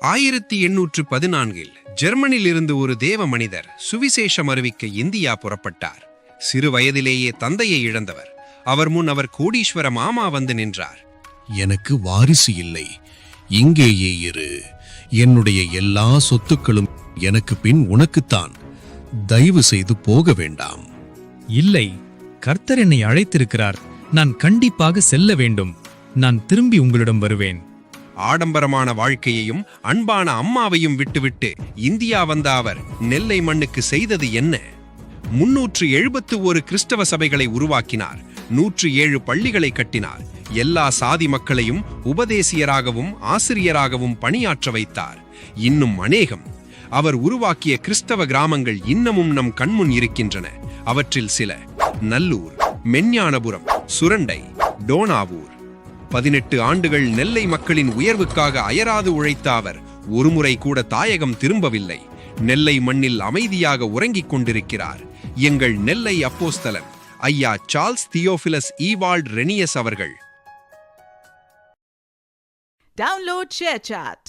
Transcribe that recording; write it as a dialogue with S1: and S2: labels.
S1: 1814 ஜெர்மனியில் இருந்து ஒரு தேவ மனிதர் சுவிசேஷம் அறிவிக்க இந்தியா புறப்பட்டார். சிறு வயதிலேயே தந்தையை இழந்தவர். அவர் முன் அவர் கோடீஸ்வர மாமா வந்து நின்றார்.
S2: எனக்கு வாரிசு இல்லை, இங்கேயே இரு. என்னுடைய எல்லா சொத்துக்களும் எனக்கு பின் உனக்குத்தான். தயவு செய்து போக வேண்டாம்.
S3: இல்லை, கர்த்தர் என்னை அழைத்திருக்கிறார். நான் கண்டிப்பாக செல்ல வேண்டும். நான் திரும்பி உங்களிடம் வருவேன்.
S1: ஆடம்பரமான வாழ்க்கையையும் அன்பான அம்மாவையும் விட்டுவிட்டு இந்தியா வந்த அவர் நெல்லை மண்ணுக்கு செய்தது என்ன? 371 கிறிஸ்தவ சபைகளை உருவாக்கினார். 107 பள்ளிகளை கட்டினார். எல்லா சாதி மக்களையும் உபதேசியராகவும் ஆசிரியராகவும் பணியாற்ற வைத்தார். இன்னும் அநேகம். அவர் உருவாக்கிய கிறிஸ்தவ கிராமங்கள் இன்னமும் நம் கண்முன் இருக்கின்றன. அவற்றில் சில நல்லூர், மெஞ்ஞானபுரம், சுரண்டை, டோனாவூர். 18 ஆண்டுகள் நெல்லை மக்களின் உயர்வுக்காக அயராது உழைத்த அவர் ஒருமுறை கூட தாயகம் திரும்பவில்லை. நெல்லை மண்ணில் அமைதியாக உறங்கிக் கொண்டிருக்கிறார் எங்கள் நெல்லை அப்போஸ்தலன் ஐயா சார்ல்ஸ் தியோபிலஸ் ஈவால்ட் ரெனியஸ் அவர்கள்.
S4: Download ShareChat.